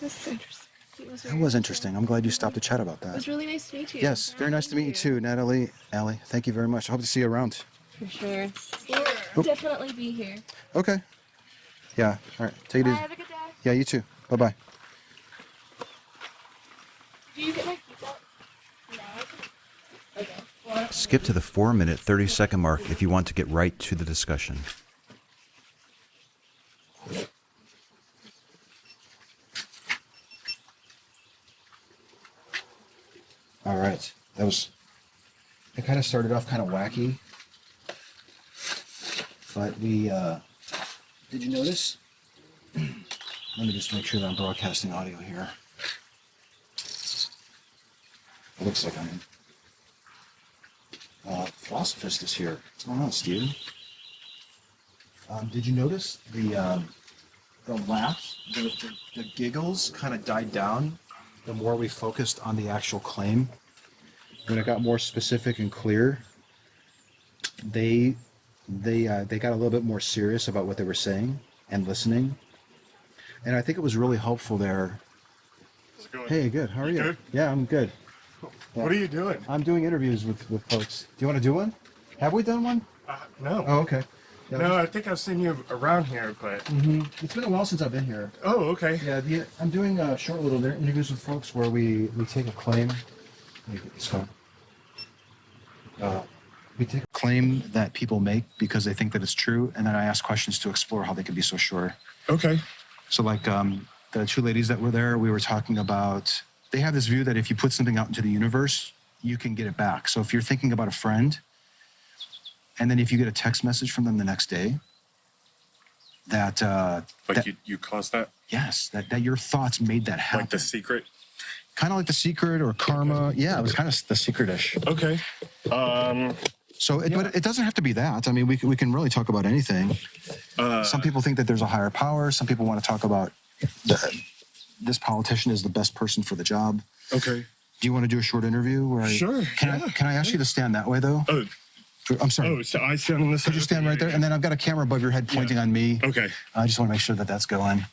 This is interesting. That was interesting. I'm glad you stopped to chat about that. It was really nice to meet you. Yes, very nice to meet you too, Natalie. Allie, thank you very much. I hope to see you around. For sure. We'll definitely be here. Okay. Yeah, all right. Take it easy. Have a good day. Yeah, you too. Bye-bye. Do you get my pizza? No. Okay. Well, Skip to the 4-minute, 30-second mark if you want to get right to the discussion. All right. It kind of started off kind of wacky. But did you notice? Let me just make sure that I'm broadcasting audio here. It looks like I'm in. Philosophist is here. What's going on, Steve? Did you notice the laughs, the giggles kind of died down the more we focused on the actual claim? When it got more specific and clear, they got a little bit more serious about what they were saying and listening. And I think it was really helpful there. How's it going? Hey, good. How are you? Good? Yeah, I'm good. What are you doing? I'm doing interviews with folks. Do you want to do one? Have we done one? No. Oh, okay. Yeah, No, I think I've seen you around here, but... It's been a while since I've been here. Oh, okay. Yeah, I'm doing short little interviews with folks where we take a claim. Let me get this going. We take a claim that people make because they think that it's true, and then I ask questions to explore how they could be so sure. Okay. So like the two ladies that were there, we were talking about, they have this view that if you put something out into the universe, you can get it back. So if you're thinking about a friend, and then if you get a text message from them the next day, You caused that? yes, that your thoughts made that happen. Like The Secret? Kind of like The Secret or Karma. Yeah, it was kind of The Secret-ish. Okay. So, but it doesn't have to be that. I mean, we can really talk about anything. Some people think that there's a higher power. Some people want to talk about this politician is the best person for the job. Okay. Do you want to do a short interview? Where Sure. Can I ask you to stand that way, though? Oh, I'm sorry. oh, so I stand on this Could you stand right there? And then I've got a camera above your head pointing on me. Okay. I just want to make sure that that's going.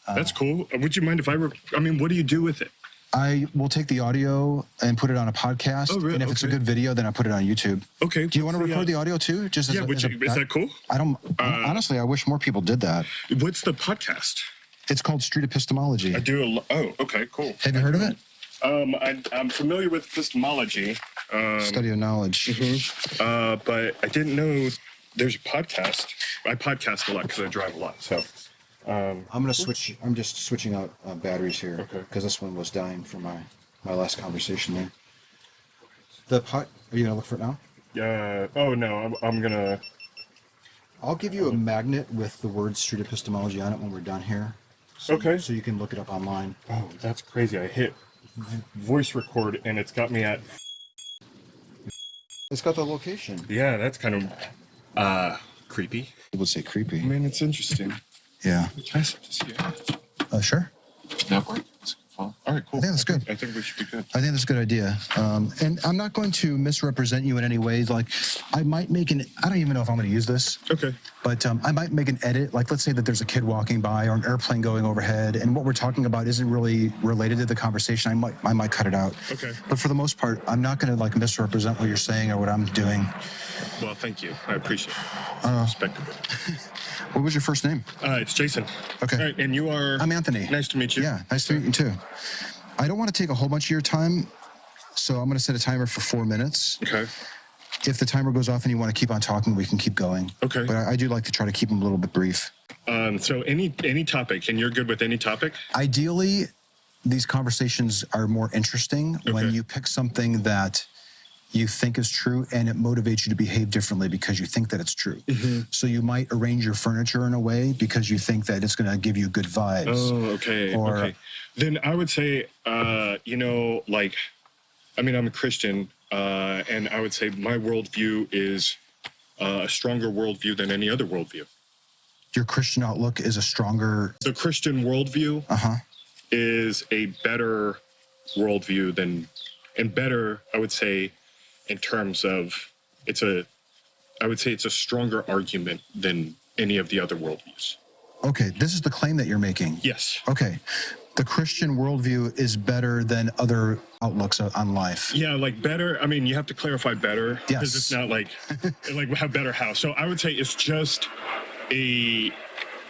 That's cool. Would you mind if what do you do with it? I will take the audio and put it on a podcast. Oh, really? And if it's a Okay. good video, then I put it on YouTube. Okay. Do you want to record the audio too? Just Yeah, is that cool? I don't. Honestly, I wish more people did that. What's the podcast? It's called Street Epistemology. I do oh, okay, cool. Have you heard of it? I'm familiar with epistemology. Study of knowledge. But I didn't know there's a podcast. I podcast a lot because I drive a lot. So I'm gonna switch. I'm just switching out batteries here Okay. because this one was dying for my last conversation there. The pot. Are you gonna look for it now? yeah. Oh no, I'm gonna. I'll give you a magnet with the word Street Epistemology on it when we're done here. Okay. So you can look it up online. Oh, that's crazy. I hit voice record and it's got me at. It's got the location. Yeah, that's kind of creepy. People would say creepy. I mean, it's interesting. Yeah. Can I start to see it? Sure. Network. All right, cool. I think that's good. I think we should be good. I think that's a good idea. And I'm not going to misrepresent you in any way. Like, I might make I don't even know if I'm going to use this, Okay. but I might make an edit. Like, let's say that there's a kid walking by or an airplane going overhead, and what we're talking about isn't really related to the conversation. I might cut it out. Okay. But for the most part, I'm not going to like misrepresent what you're saying or what I'm doing. Well, thank you. I appreciate it. Respectable. What was your first name? It's Jason. Okay. All right, and you are? I'm Anthony. Nice to meet you. Yeah, nice to meet you too. I don't want to take a whole bunch of your time, so I'm going to set a timer for 4 minutes. Okay. If the timer goes off and you want to keep on talking, we can keep going. Okay. But I do like to try to keep them a little bit brief. So any topic, and you're good with any topic? Ideally, these conversations are more interesting when Okay. you pick something that you think is true and it motivates you to behave differently because you think that it's true. Mm-hmm. So you might arrange your furniture in a way because you think that it's going to give you good vibes. Oh, okay. Or- okay. Then I would say, I'm a Christian, and I would say my worldview is a stronger worldview than any other worldview. Your Christian outlook is a stronger... The Christian worldview is a better worldview than, and better, I would say, in terms of, it's a stronger argument than any of the other worldviews. Okay, this is the claim that you're making. Yes. Okay. The Christian worldview is better than other outlooks on life. Yeah, like better. I mean, you have to clarify better because Yes. it's not like how better how. So I would say it's just a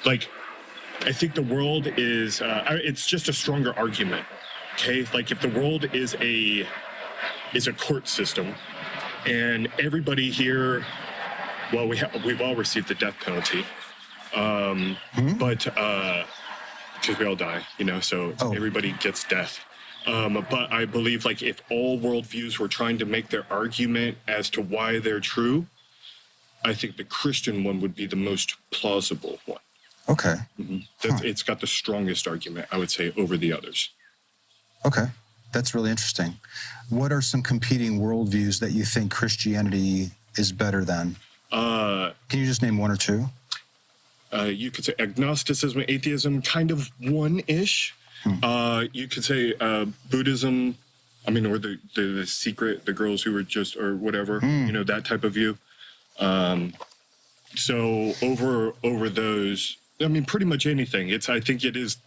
like. I think the world is. It's just a stronger argument. Okay, like if the world is a court system, and everybody here, well, we've all received the death penalty, but because we all die, so everybody gets death. But I believe like if all worldviews were trying to make their argument as to why they're true, I think the Christian one would be the most plausible one. Okay. It's got the strongest argument, I would say, over the others. Okay. That's really interesting. What are some competing worldviews that you think Christianity is better than? Can you just name one or two? You could say agnosticism, atheism, kind of one-ish. You could say Buddhism, I mean, or the secret, the girls who were just, or whatever, that type of view. So over those, I mean, pretty much anything. I think it is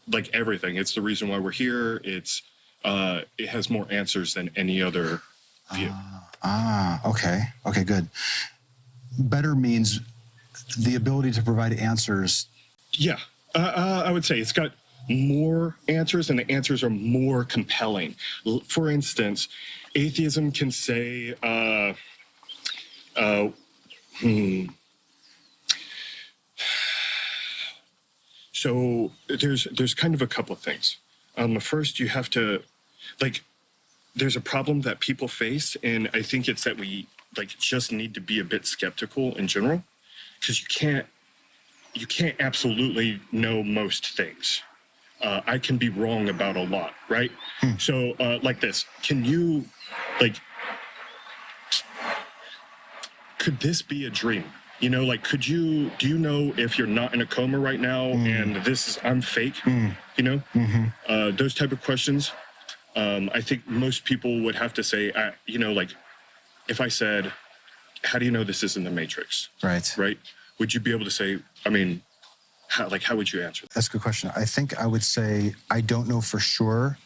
like everything. It's the reason why we're here. It has more answers than any other view. Okay. Okay, good. Better means the ability to provide answers. Yeah, I would say it's got more answers, and the answers are more compelling. For instance, atheism can say, So there's kind of a couple of things. First, you have to, there's a problem that people face, and I think it's that we just need to be a bit skeptical in general, because you can't absolutely know most things. I can be wrong about a lot, right? So like this, can you, could this be a dream? Do you know if you're not in a coma right now and I'm fake? Those type of questions. I think most people would have to say, if I said, how do you know this isn't the Matrix? Right. Would you be able to say, I mean, how would you answer that? That's a good question. I think I would say, I don't know for sure,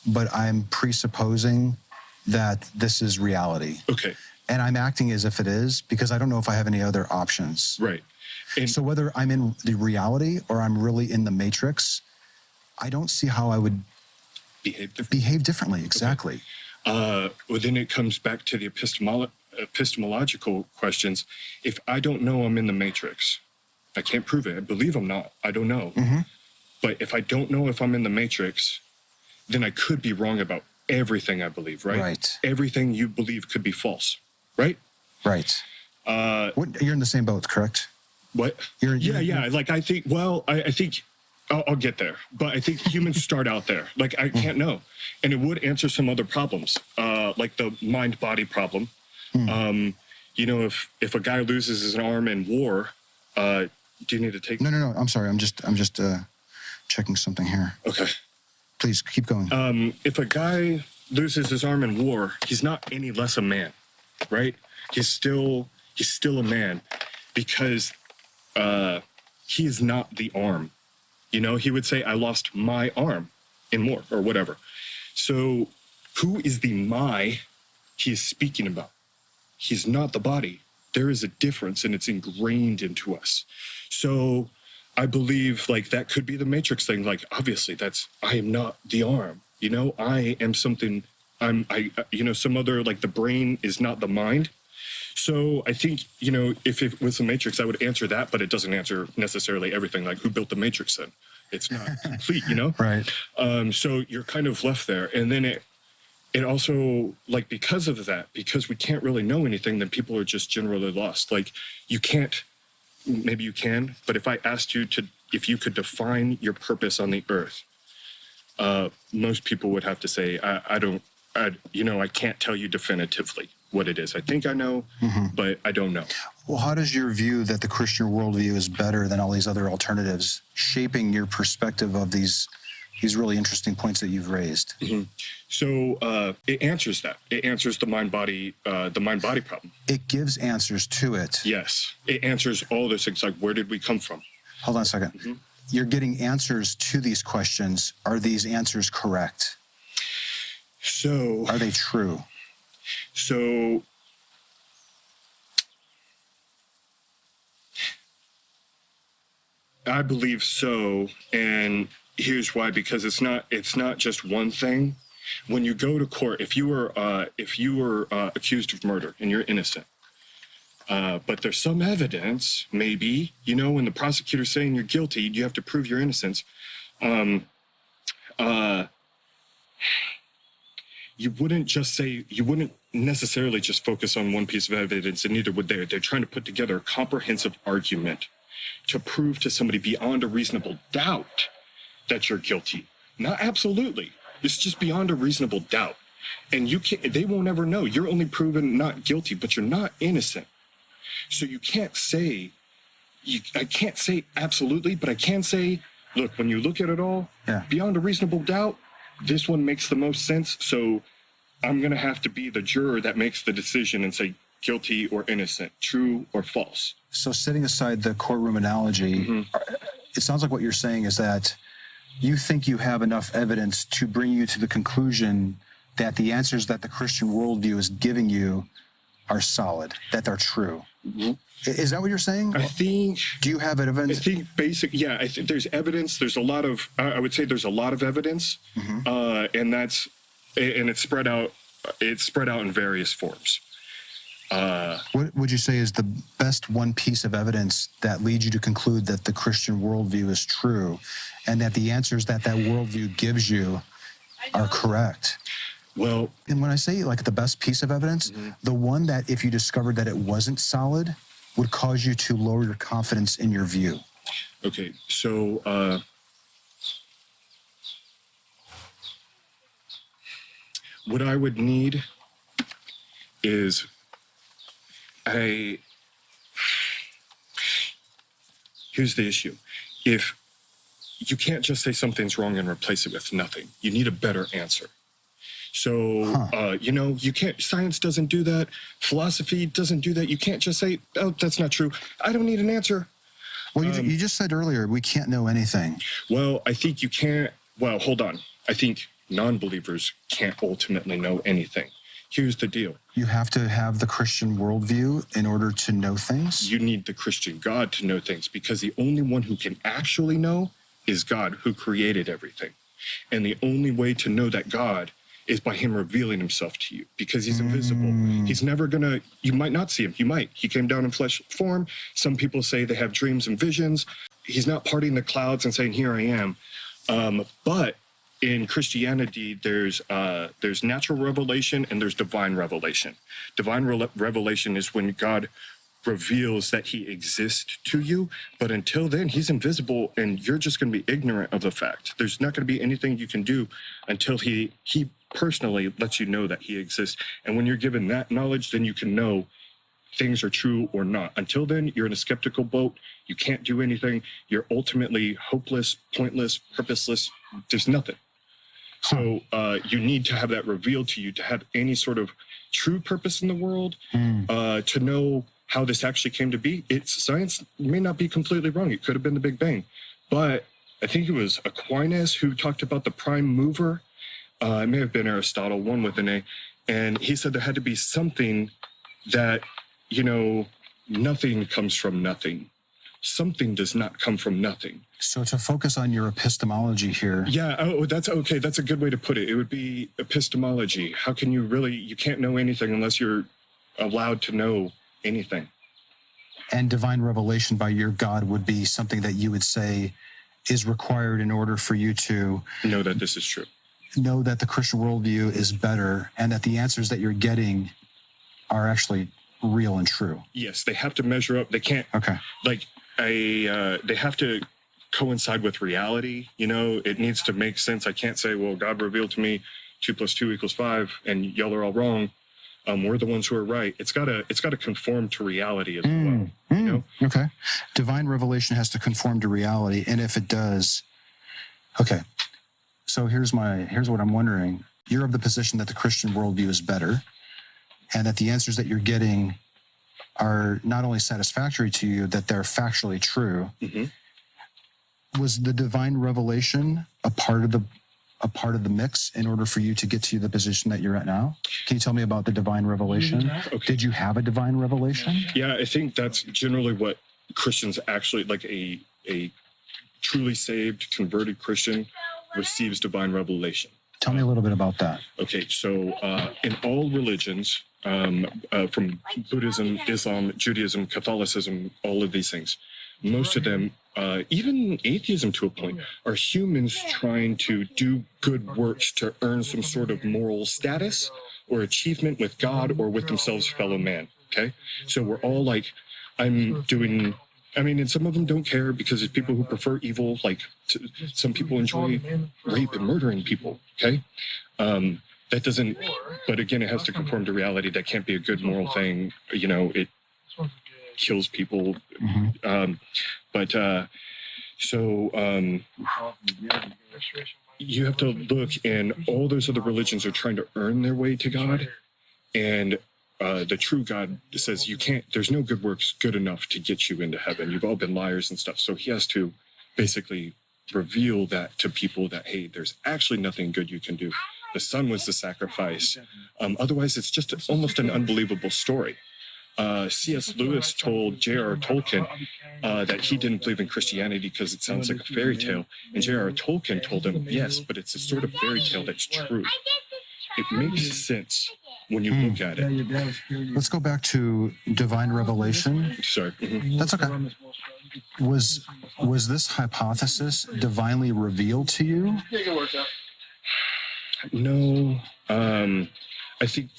but I'm presupposing that this is reality. Okay. And I'm acting as if it is, because I don't know if I have any other options. Right. And so whether I'm in the reality or I'm really in the Matrix, I don't see how I would behave differently. Exactly. Okay. Well, then it comes back to the epistemological questions. If I don't know I'm in the Matrix, I can't prove it. I believe I'm not. I don't know. But if I don't know if I'm in the Matrix, then I could be wrong about everything I believe, right? Right. Everything you believe could be false, right? Right. You're in the same boat, correct? What? Yeah. I think I'll get there, but I think humans start out there. I can't know. And it would answer some other problems, like the mind-body problem. If a guy loses his arm in war, do you need to take... No. I'm sorry. I'm just checking something here. Okay. Please keep going. If a guy loses his arm in war, he's not any less a man, right? He's still a man, because he is not the arm. He would say, I lost my arm in war or whatever. So who is the my he is speaking about? He's not the body. There is a difference, and it's ingrained into us. So I believe that could be the Matrix thing. Obviously I am not the arm, I am something, some other, the brain is not the mind. So I think, if it was the Matrix, I would answer that, but it doesn't answer necessarily everything. Who built the Matrix then? It's not complete, Right. So you're kind of left there. And then it also, because of that, because we can't really know anything, then people are just generally lost. You can't, maybe you can, but if I asked you if you could define your purpose on the earth, most people would have to say, I can't tell you definitively what it is. I think I know, but I don't know. Well, how does your view that the Christian worldview is better than all these other alternatives shaping your perspective of these really interesting points that you've raised? So it answers that. It answers the mind-body problem. It gives answers to it. Yes. It answers all those things, where did we come from? Hold on a second. Mhm. You're getting answers to these questions. Are these answers correct? So, Are they true? so I believe so, and here's why: because it's not just one thing. When you go to court, if you were accused of murder and you're innocent, but there's some evidence, maybe, when the prosecutor's saying you're guilty, you have to prove your innocence. You wouldn't necessarily just focus on one piece of evidence, and neither would they. They're trying to put together a comprehensive argument to prove to somebody beyond a reasonable doubt that you're guilty. Not absolutely. It's just beyond a reasonable doubt. And they won't ever know. You're only proven not guilty, but you're not innocent. So you can't say, I can't say absolutely, but I can say, look, when you look at it all, beyond a reasonable doubt, this one makes the most sense. So I'm going to have to be the juror that makes the decision and say guilty or innocent, true or false. So setting aside the courtroom analogy, it sounds like what you're saying is that you think you have enough evidence to bring you to the conclusion that the answers that the Christian worldview is giving you are solid, that they're true. Is that what you're saying? I think. Do you have evidence? I think I think there's evidence. There's a lot of, I would say there's a lot of evidence, and it's spread out. It's spread out in various forms. What would you say is the best one piece of evidence that leads you to conclude that the Christian worldview is true and that the answers that worldview gives you are correct? Well, and when I say like the best piece of evidence, the one that if you discovered that it wasn't solid would cause you to lower your confidence in your view. Okay, so what I would need is here's the issue. If you can't just say something's wrong and replace it with nothing, you need a better answer. So, you can't, science doesn't do that. Philosophy doesn't do that. You can't just say, oh, that's not true. I don't need an answer. Well, you just said earlier, we can't know anything. Well, I think you can't. Well, hold on. I think non-believers can't ultimately know anything. Here's the deal. You have to have the Christian worldview in order to know things? You need the Christian God to know things, because the only one who can actually know is God, who created everything. And the only way to know that God is by him revealing himself to you, because he's invisible. He's never gonna, you might not see him. You might. He came down in flesh form. Some people say they have dreams and visions. He's not parting the clouds and saying, here I am. But in Christianity, there's natural revelation and there's divine revelation. Divine revelation is when God reveals that he exists to you, but until then, he's invisible and you're just going to be ignorant of the fact. There's not going to be anything you can do until he personally lets you know that he exists. And when you're given that knowledge, then you can know things are true or not. Until then, you're in a skeptical boat. You can't do anything. You're ultimately hopeless, pointless, purposeless. There's nothing. So you need to have that revealed to you to have any sort of true purpose in the world, to know how this actually came to be. Science may not be completely wrong. It could have been the Big Bang. But I think it was Aquinas who talked about the prime mover. It may have been Aristotle, one with an A. And he said there had to be something that, nothing comes from nothing. Something does not come from nothing. So to focus on your epistemology here. Yeah, that's okay. That's a good way to put it. It would be epistemology. How can you can't know anything unless you're allowed to know anything. And divine revelation by your God would be something that you would say is required in order for you to know that this is true. Know that the Christian worldview is better and that the answers that you're getting are actually real and true. Yes, they have to measure up. They can't. Okay. They have to coincide with reality. It needs to make sense. I can't say, well, God revealed to me 2 + 2 = 5, and y'all are all wrong. We're the ones who are right. It's gotta conform to reality as well. Okay. Divine revelation has to conform to reality, and if it does, okay. So here's what I'm wondering. You're of the position that the Christian worldview is better, and that the answers that you're getting are not only satisfactory to you, that they're factually true. was the divine revelation a part of the mix in order for you to get to the position that you're at now? Can you tell me about the divine revelation? Okay. Did you have a divine revelation? Yeah, I think that's generally what Christians actually, like a truly saved, converted Christian receives divine revelation. Tell me a little bit about that. Okay, so in all religions, from Buddhism, Islam, Judaism, Catholicism, all of these things, most of them, even atheism to a point, are humans trying to do good works to earn some sort of moral status or achievement with God or with themselves, fellow man. Okay, so we're all like, and some of them don't care because it's people who prefer evil. Like some people enjoy rape and murdering people. Okay, that doesn't. But again, it has to conform to reality. That can't be a good moral thing. It kills people. Mm-hmm. You have to look, and all those other religions are trying to earn their way to God, and the true God says you can't. There's no good works good enough to get you into heaven. You've all been liars and stuff. So he has to basically reveal that to people that, hey, there's actually nothing good you can do. The son was the sacrifice. Otherwise, it's just almost an unbelievable story. C.S. Lewis told J.R.R. Tolkien that he didn't believe in Christianity because it sounds like a fairy tale. And J.R.R. Tolkien told him, yes, but it's a sort of fairy tale that's true. It makes sense when you look at it. Let's go back to divine revelation. Sorry. That's okay. Was this hypothesis divinely revealed to you? No. I think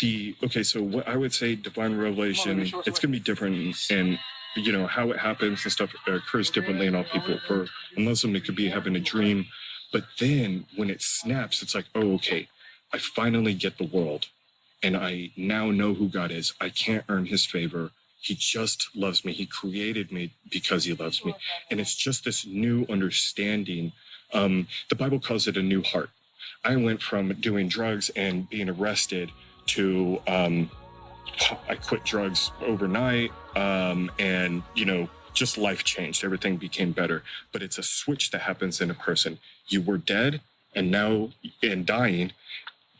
so what I would say divine revelation, it's going to be different, and how it happens and stuff occurs differently in all people. For a Muslim, it could be having a dream, but then when it snaps, it's like, oh, okay, I finally get the world, and I now know who God is. I can't earn his favor. He just loves me. He created me because he loves me. And it's just this new understanding. The Bible calls it a new heart. I went from doing drugs and being arrested to I quit drugs overnight, and just life changed. Everything became better. But it's a switch that happens in a person. You were dead and now and dying,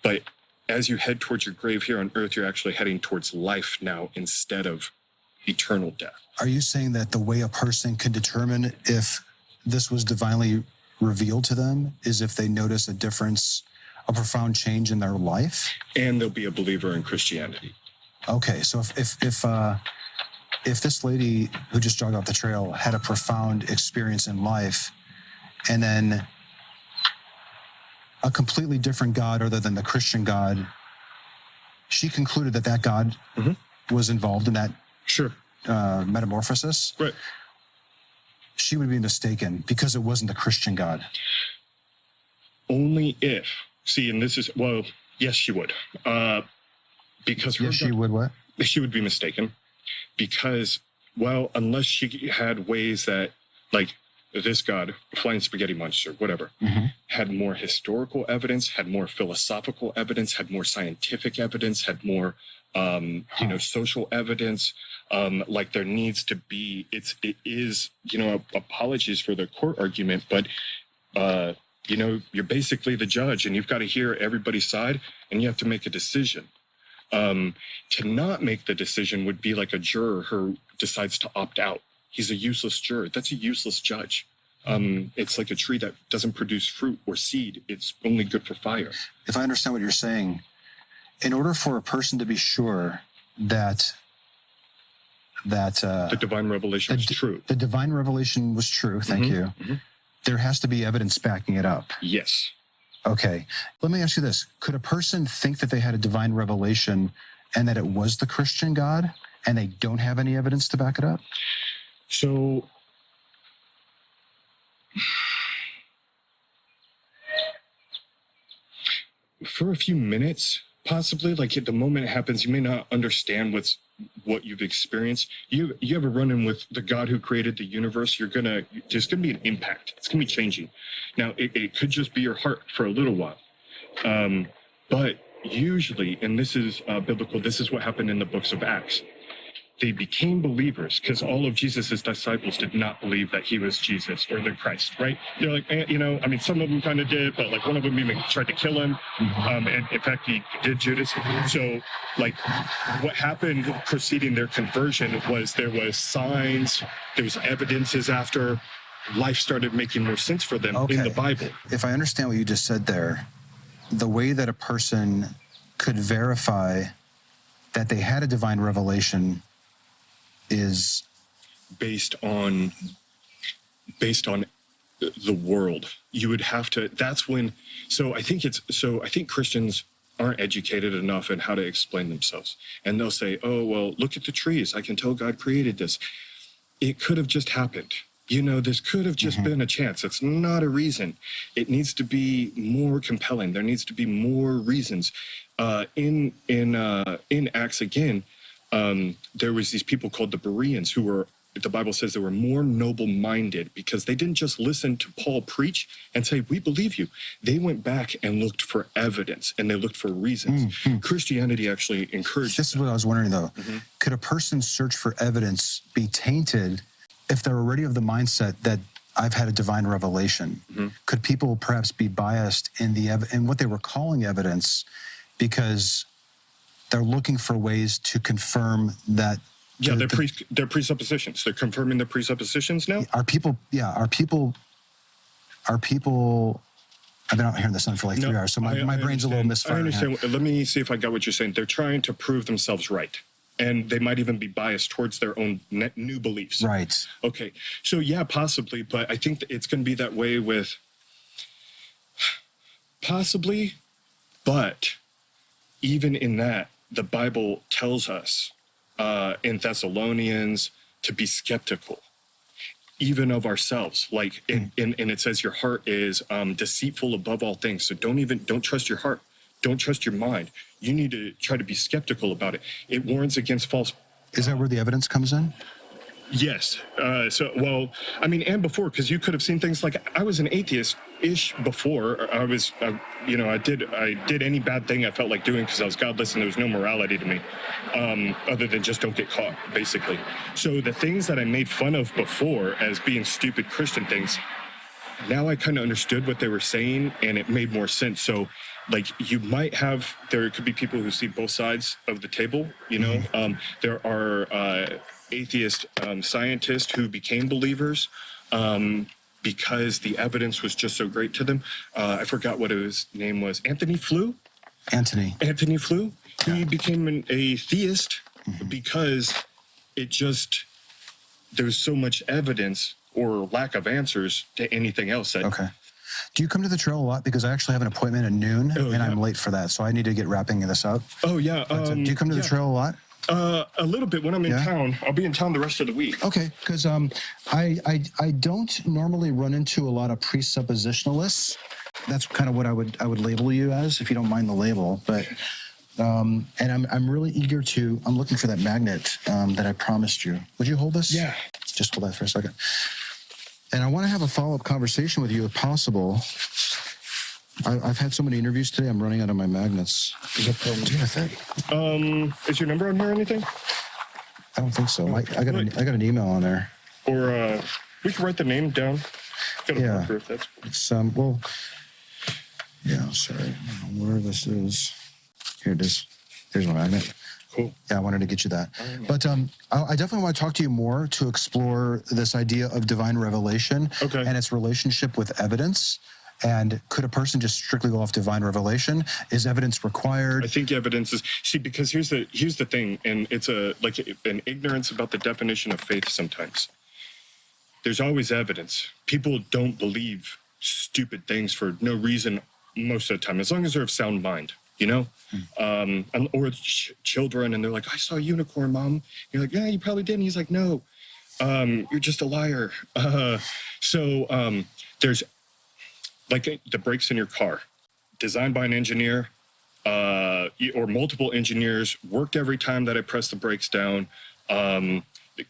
but as you head towards your grave here on earth, you're actually heading towards life now instead of eternal death. Are you saying that the way a person can determine if this was divinely revealed to them is if they notice a difference, a profound change in their life? And they'll be a believer in Christianity. Okay, so if this lady who just jogged off the trail had a profound experience in life, and then a completely different God other than the Christian God, she concluded that God was involved in that metamorphosis. Right. She would be mistaken because it wasn't the Christian God. Only if, and this is, yes, she would. Because yes, she would what? She would be mistaken because, unless she had ways that, like this God, flying spaghetti monster, whatever, had more historical evidence, had more philosophical evidence, had more scientific evidence, had more, social evidence. Like there needs to be, it is, apologies for the court argument, but, you're basically the judge and you've got to hear everybody's side and you have to make a decision. To not make the decision would be like a juror who decides to opt out. He's a useless juror. That's a useless judge. It's like a tree that doesn't produce fruit or seed. It's only good for fire. If I understand what you're saying, in order for a person to be sure that the divine revelation is true. The divine revelation was true. Thank you. There has to be evidence backing it up. Yes. Okay. Let me ask you this. Could a person think that they had a divine revelation and that it was the Christian God and they don't have any evidence to back it up? So for a few minutes, possibly, like at the moment it happens, you may not understand what you've experienced. You have a run-in with the God who created the universe. There's gonna be an impact. It's gonna be changing. Now, it could just be your heart for a little while. But usually, and this is biblical, this is what happened in the books of Acts. they became believers because all of Jesus's disciples did not believe that he was Jesus or the Christ, right? They're like, I mean, some of them kind of did, but like one of them even tried to kill him. And in fact, he did Judas. So like what happened preceding their conversion was there was signs, there was evidences after life started making more sense for them in the Bible. If I understand what you just said there, the way that a person could verify that they had a divine revelation is based on the world. You would have to, that's when, I think Christians aren't educated enough in how to explain themselves. And they'll say, oh, well, look at the trees. I can tell God created this. It could have just happened. This could have just been a chance. It's not a reason. It needs to be more compelling. There needs to be more reasons. In Acts again, there was these people called the Bereans who were, the Bible says they were more noble-minded because they didn't just listen to Paul preach and say, we believe you. They went back and looked for evidence and they looked for reasons. Christianity actually encouraged This is what I was wondering, though. Could a person's search for evidence be tainted if they're already of the mindset that I've had a divine revelation? Could people perhaps be biased in what they were calling evidence because they're looking for ways to confirm that? Yeah, they're presuppositions. They're confirming their presuppositions now. Are people? I've been out hearing this for like 3 hours, so my brain's a little misfired. I understand. Let me see if I got what you're saying. They're trying to prove themselves right. And they might even be biased towards their own new beliefs. Right. Okay. So yeah, possibly, but I think that it's going to be that way with possibly, but even in that, the Bible tells us in Thessalonians to be skeptical, even of ourselves. Like, and it says your heart is deceitful above all things. So don't trust your heart. Don't trust your mind. You need to try to be skeptical about it. It warns against false. Is that where the evidence comes in? Yes. And before, because you could have seen things like I was an atheist-ish before. I was, I did any bad thing I felt like doing because I was godless and there was no morality to me, other than just don't get caught, basically. So the things that I made fun of before as being stupid Christian things, now I kind of understood what they were saying and it made more sense. So like there could be people who see both sides of the table, there are atheist scientists who became believers because the evidence was just so great to them. I forgot what his name was. Anthony Flew? Anthony Flew. Yeah. He became an atheist because there was so much evidence or lack of answers to anything else. Okay. Do you come to the trail a lot? Because I actually have an appointment at noon, I'm late for that, so I need to get wrapping this up. Oh, yeah. Do you come to the trail a lot? A little bit when I'm in town. I'll be in town the rest of the week. Okay, because I don't normally run into a lot of presuppositionalists. That's kind of what I would label you as, if you don't mind the label. But and I'm really eager to. I'm looking for that magnet that I promised you. Would you hold this? Yeah. Just hold that for a second. And I want to have a follow-up conversation with you if possible. I've had so many interviews today, I'm running out of my magnets. Is your number on here or anything? I don't think so. I got an email on there. Or we can write the name down. Got a marker if that's cool. It's sorry. I don't know where this is. Here it is. Here's my magnet. Cool. Yeah, I wanted to get you that. But I definitely want to talk to you more to explore this idea of divine revelation and its relationship with evidence. And could a person just strictly go off divine revelation? Is evidence required? I think evidence is, because here's the thing, and it's an ignorance about the definition of faith sometimes. There's always evidence. People don't believe stupid things for no reason most of the time, as long as they're of sound mind. Or children, and they're like, I saw a unicorn, Mom. You're like, yeah, you probably did. And he's like, no, you're just a liar. There's like the brakes in your car, designed by an engineer, or multiple engineers, worked every time that I press the brakes down.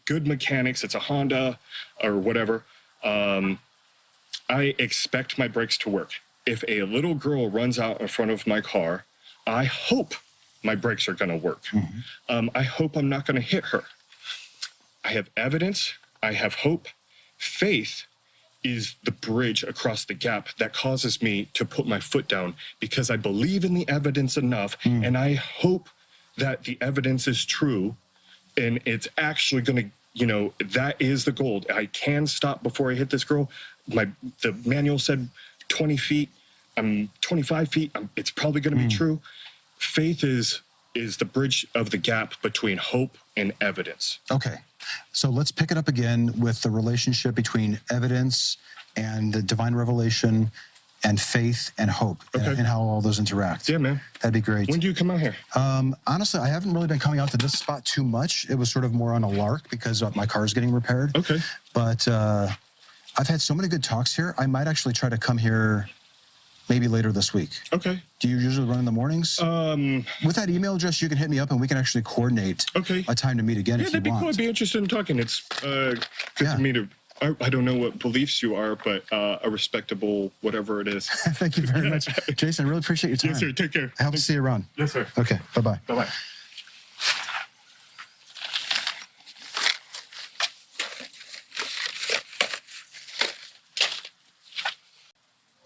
Good mechanics, it's a Honda or whatever. I expect my brakes to work. If a little girl runs out in front of my car, I hope my brakes are going to work. I hope I'm not going to hit her. I have evidence, I have hope. Faith is the bridge across the gap that causes me to put my foot down because I believe in the evidence enough, and I hope that the evidence is true, and it's actually going to, that is the goal. I can stop before I hit this girl. The manual said 20 feet. I'm 25 feet. It's probably going to be true. Faith is the bridge of the gap between hope and evidence. Okay. So let's pick it up again with the relationship between evidence and the divine revelation and faith and hope, and how all those interact. Yeah, man. That'd be great. When do you come out here? Honestly, I haven't really been coming out to this spot too much. It was sort of more on a lark because my car's getting repaired. Okay. But I've had so many good talks here. I might actually try to come here maybe later this week. Okay. Do you usually run in the mornings? With that email address, you can hit me up and we can actually coordinate a time to meet again if you that'd be want. cool. I'd be interested in talking. It's good for me to... I don't know what beliefs you are, but a respectable whatever it is. Thank you very much. Jason, I really appreciate your time. Yes, sir. Take care. I hope to see you around. Yes, sir. Okay. Bye-bye. Bye-bye.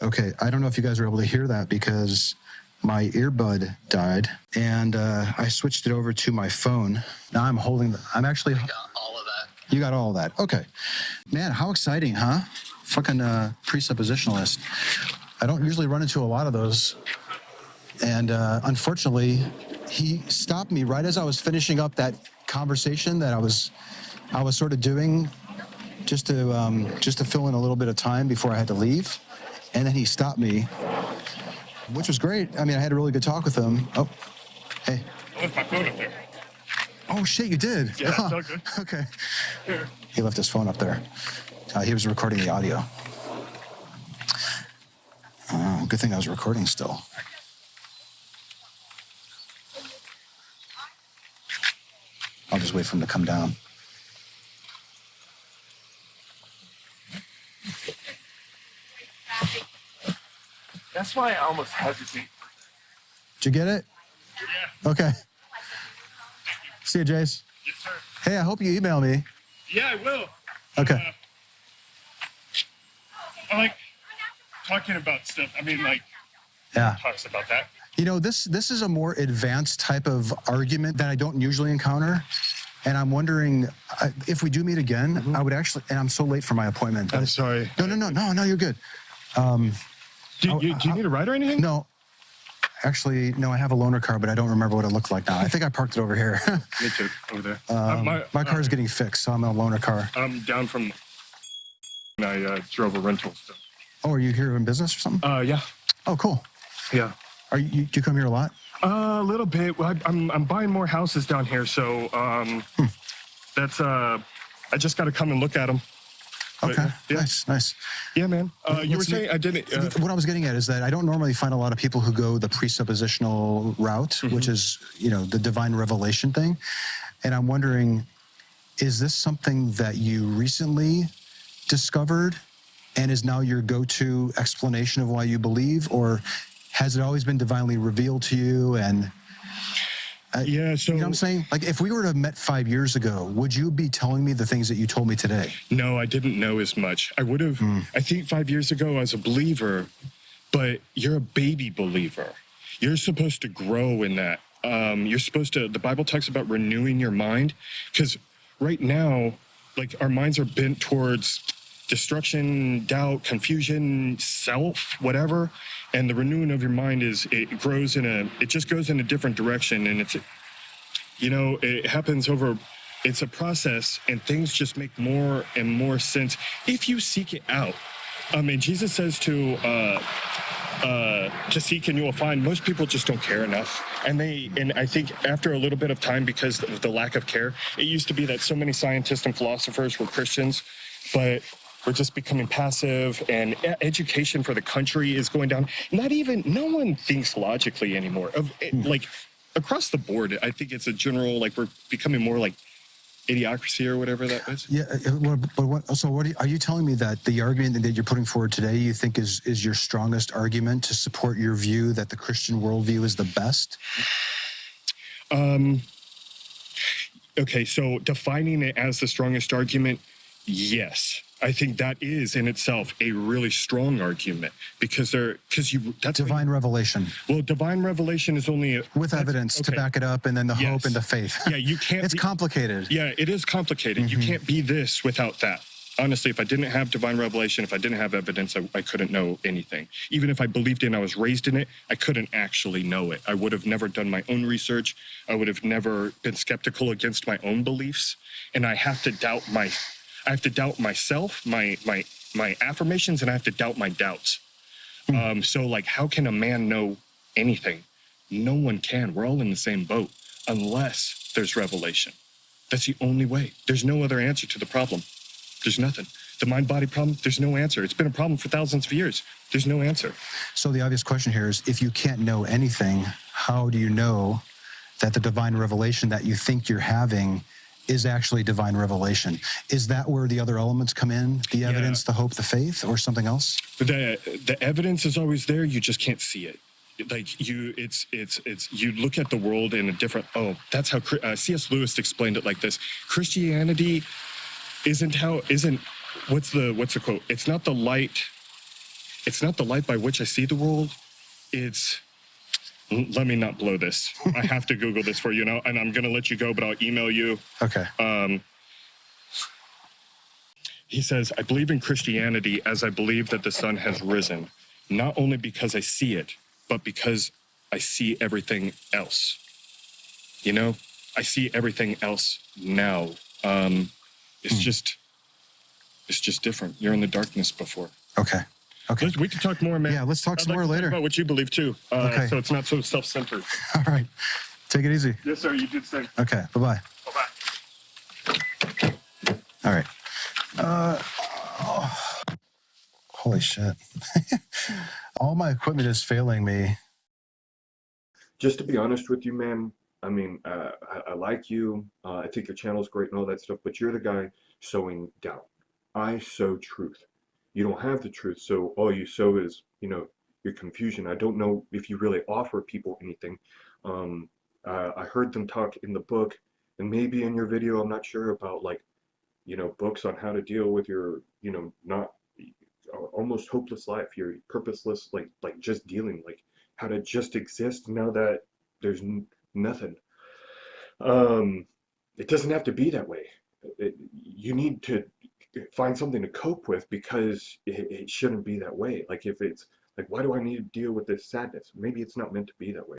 Okay, I don't know if you guys were able to hear that because my earbud died and I switched it over to my phone. Now I'm actually... I got all of that. You got all of that. Okay. Man, how exciting, huh? Fucking presuppositionalist. I don't usually run into a lot of those. And unfortunately, he stopped me right as I was finishing up that conversation that I was sort of doing just to fill in a little bit of time before I had to leave. And then he stopped me, which was great. I mean, I had a really good talk with him. Oh, hey. I left my phone up there. Oh, shit, you did? Yeah, it's all good. Okay. He left his phone up there. He was recording the audio. Oh, good thing I was recording still. I'll just wait for him to come down. That's why I almost hesitate. Did you get it? Yeah. Okay. See you, Jace. Yes, sir. Hey, I hope you email me. Yeah, I will. Okay. I like talking about stuff. I mean, like, Yeah. talks about that. You know, this is a more advanced type of argument that I don't usually encounter. And I'm wondering if we do meet again, I would actually, and I'm so late for my appointment. I'm sorry. No, you're good. Do you need a ride or anything? No. Actually, no, I have a loaner car, but I don't remember what it looked like now. I think I parked it over here. Me too, over there. My car's getting fixed, so I'm in a loaner car. I'm down from... I drove a rental stuff. Oh, are you here in business or something? Yeah. Oh, cool. Yeah. Do you come here a lot? A little bit. Well, I'm buying more houses down here, so that's I just got to come and look at them. Okay, yeah. Nice. Yeah, man. You were saying I didn't. What I was getting at is that I don't normally find a lot of people who go the presuppositional route, which is, the divine revelation thing. And I'm wondering, is this something that you recently discovered and is now your go-to explanation of why you believe, or has it always been divinely revealed to you? And yeah, so you know what I'm saying? Like, if we were to have met 5 years ago, would you be telling me the things that you told me today? No, I didn't know as much. I would have. I think 5 years ago I was a believer, but you're a baby believer. You're supposed to grow in that. You're supposed to. The Bible talks about renewing your mind, because right now, like, our minds are bent towards destruction, doubt, confusion, self, whatever. And the renewing of your mind it just goes in a different direction. And it happens it's a process, and things just make more and more sense if you seek it out. And Jesus says to seek and you will find. Most people just don't care enough. And I think after a little bit of time, because of the lack of care, it used to be that so many scientists and philosophers were Christians, but we're just becoming passive, and education for the country is going down. No one thinks logically anymore. Like, across the board, I think it's a general, like, we're becoming more like idiocracy or whatever that is. Yeah, are you telling me that the argument that you're putting forward today, you think is your strongest argument to support your view that the Christian worldview is the best? Okay, so defining it as the strongest argument, yes. I think that is in itself a really strong argument because that's Divine revelation well, divine revelation is only with evidence to back it up, and then the hope and the faith. Yeah, you can't. It's complicated. Yeah, it is complicated. You can't be this without that. Honestly, if I didn't have divine revelation, if I didn't have evidence, I couldn't know anything. Even if I believed in, I was raised in it, I couldn't actually know it. I would have never done my own research. I would have never been skeptical against my own beliefs. And I have to doubt myself, my affirmations, and I have to doubt my doubts. So like, how can a man know anything? No one can. We're all in the same boat unless there's revelation. That's the only way. There's no other answer to the problem. There's nothing. The mind-body problem, there's no answer. It's been a problem for thousands of years. There's no answer. So the obvious question here is, if you can't know anything, how do you know that the divine revelation that you think you're having is actually divine revelation? Is that where the other elements come in? The evidence, the hope, the faith, or something else? The evidence is always there. You just can't see it. Like you look at the world in a different. Oh, that's how C.S. Lewis explained it like this. Christianity what's the quote? It's not the light by which I see the world. Let me not blow this. I have to Google this for you now, and I'm gonna let you go, but I'll email you. Okay. He says, I believe in Christianity as I believe that the sun has risen, not only because I see it, but because I see everything else. You know, I see everything else now. It's just different. You're in the darkness before. Okay. Okay. We can talk more, man. Yeah, let's talk some more to later. Talk about what you believe too. Okay. So it's not so self-centered. All right. Take it easy. Yes, sir. You did say. Okay. Bye-bye. Bye-bye. All right. Holy shit. All my equipment is failing me. Just to be honest with you, man, I mean, I like you. I think your channel's great and all that stuff, but you're the guy sowing doubt. I sow truth. You don't have the truth, so all you sow is, your confusion. I don't know if you really offer people anything. I heard them talk in the book, and maybe in your video, I'm not sure, about books on how to deal with your, not almost hopeless life, your purposeless, like just dealing, like how to just exist now that there's nothing. It doesn't have to be that way. You need to find something to cope with, because it shouldn't be that way. Like, if it's like, why do I need to deal with this sadness? Maybe it's not meant to be that way.